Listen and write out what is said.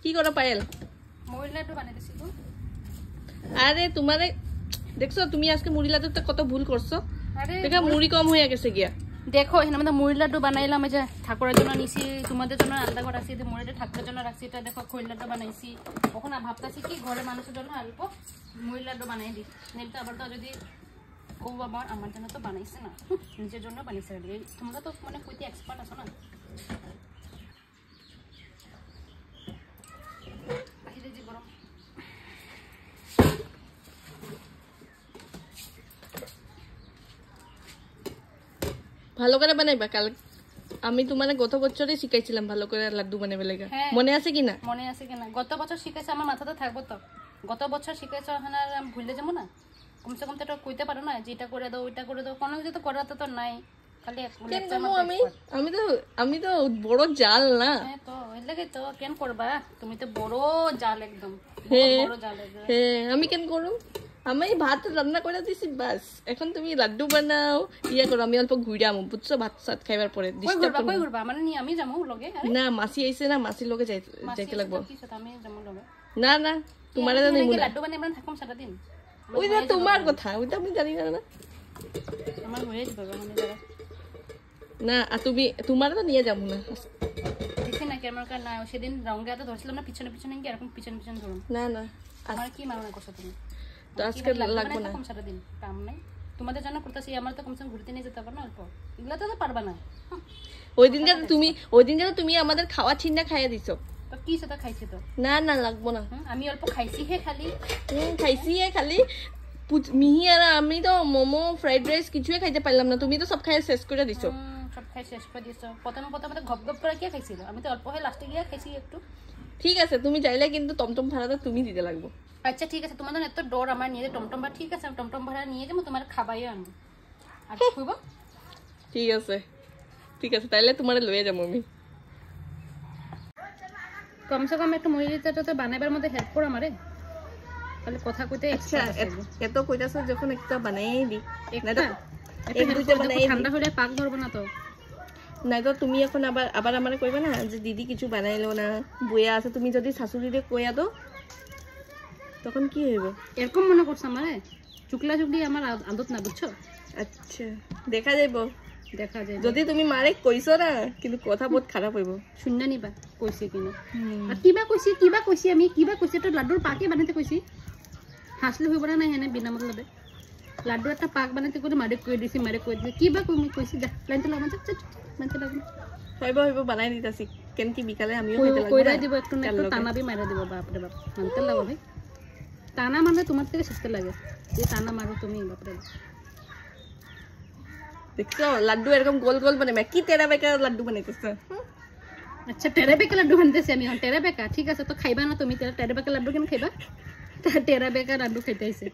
কি করো পায়েল? মুড়ি লাড্ডু বানাই দিছিলো। আরে তোমারে দেখছো তুমি আজকে মুড়ি লাড্ডুতে কত ভুল করছো। আরে দেখা মুড়ি কম হয়ে গেছে গিয়া। দেখো এখানে মধ্যে মুড়ি লাড্ডু বানাইলাম, এই যে ঠাকুরের জন্য নিছি, তোমাদের জন্য আলাদা করে রাখছি, মুড়িটা ঠাকুরের জন্য রাখছি। এটা দেখো খই লাড্ডু বানাইছি। এখন ভাবতাছি কি ঘরে মানুষের জন্য অল্প মুড়ি লাড্ডু বানাই দিই, নেমতে আবার তো যদি ও বাবা আমার জন্য তো বানাইছে না, নিজের জন্য বানাইছে। তোমরা তো মানে কইতে এক্সপার্ট আছো না। ভালো করে বানাইবা। কাল আমি তোমারে গত বছরই শিখাইছিলাম ভালো করে লাড্ডু বানাবে লাগা, মনে আছে কিনা? মনে আছে কিনা? গত বছর শিখাইছে, আমার মাথাতে থাকবো তো। গত বছর শিখাইছো, এখন আর আমি ভুলে যাবো না। কমসে কম তো এটা কইতে পারো না যে এটা করে দাও ওইটা করে দাও, কোনো কিছু তো করাতে তো নাই। খালি আমি তো বড় জাল না। হ্যাঁ তো এর লাগে তো কেন করবা, তুমি তো বড় জাল একদম, বড় জাল একদম। হ্যাঁ আমি কেন করব, আমি ভাত রান্না করে দিছি বাস। এখন তুমি লাড্ডু বানাও, ইয়া করো, আমি অল্প ঘুরামু বুঝছো, ভাত সাত খাইবার পরে। কই ঘুরবা মানে নি আমি যামু লগে? না মাসি আইছে না, মাসির লগে যাইতে লাগবো। কি সাথে আমি যামু লগে? না না তোমারে তো নিমু না। লাড্ডু বানাই আমরা থাকুম সারা দিন। ওইটা তোমার কথা, ওইটা আমি জানি না। আমার হয়ে যাবে মানে যারা না, আর তুমি তোমারে তো নিয়ে যাবো না। দেখি না ক্যামেরা কার না, সেদিন রঙে হাতে ধরছিলাম না, পিছনে পিছনে কি এরকম পিছনে পিছনে ধরুন। না না আমার কি মারনা করছো তুমি? তো আজকে লাগবে না, সারা দিন কাম নাই। তোমাদের জন্য করতেছি, আমার তো কমসে কম ঘুরতে নিয়ে যেতে পারো না অল্প, এগুলা তো পারবা না। ওই দিনকে তুমি আমাদের খাওয়া ছিন্না খাইয়া দিছো। তো কি সেটা খাইছি তো? না না লাগবো না, আমি অল্প খাইছি হে খালি। খাইছি হে খালি। মিহি আর আমি তো মোমো ফ্রাইড রাইস কিছুই খাইতে পারলাম না, তুমি তো সব খাই শেষ করে দিছো। সব খাই শেষ করে দিছো। প্রথমে ঘপ ঘপ করে কি খাইছিল, আমি তো অল্প হয়ে লাস্টে গিয়ে খাইছি একটু। ঠিক আছে তুমি চাইলে কিন্তু টমটম ভাড়াটা তুমি দিতে লাগবো। আচ্ছা ঠিক আছে, তোমাদের এত ডর আমার নিয়ে টমটম ভাড়া, ঠিক আছে আমি টমটম ভাড়া নিয়ে যাবো, তোমার খাবাইও আনবো আর খুঁজবো। ঠিক আছে ঠিক আছে, তাইলে তোমারে লয়ে যাবো আমি। কমসে কম একটু মহিলাটা বানাইবার মধ্যে হেল্প করো আমারে, তাহলে কথা কইতে। আচ্ছা এত কইতাছো যখন একটা বানাই দি, ঠান্ডা হলে পাক ধরবো না তো। নাই তো তুমি এখন আবার আমারে কইবা না যে দিদি কিছু বানাইলো না, বইয়া আছে। তুমি যদি শাশুড়িরে কইয়া দো তখন কি হইব? এরকম মনে করছো আমারে চুকলা চুকলি আমার আদত না, বুঝছো? আচ্ছা দেখা যাইব, দেখা যায়। যদি তুমি মারে কইছো না কিন্তু কথা বহুত খারাপ হইব। শূন্য নিবা কইছে কিনা, আর কিবা কইছি আমি কিবা কইছি তো লাড্ডুর পাকে বানাইতে কইছি। হাসলে হইব না হেনে বিনা মতলবে। লাড্ডু একটা পাক বানাইতে করে মারে কই দিছি কিবা কইছি। যা লাইনতে লাগা যা মানতে লাগা হইব বানাই দিতাছি। কেন কি বিকালে আমিও হইতে লাগব, কইরা দিব একটু না একটু টানাবি মারা দিব। বাপ রে বাপ মানতে লাগো ভাই, টানা মানে তোমার থেকে সস্তা লাগে, এই টানা মারো তুমি। বাপ রে দেখছো লাড্ডু এরকম গোল গোল বানাবে, কি তেরা বেকা লাড্ডু বানাইতেছে। আচ্ছা টেরা বেকা লাড্ডু বানাইতেছি আমি, টেরা বেকা। ঠিক আছে তো খাইবা না তুমি টেরা বেকা লাড্ডু? কেন খাইবা? টেরা বেকা লাড্ডু খাইতে আইছে।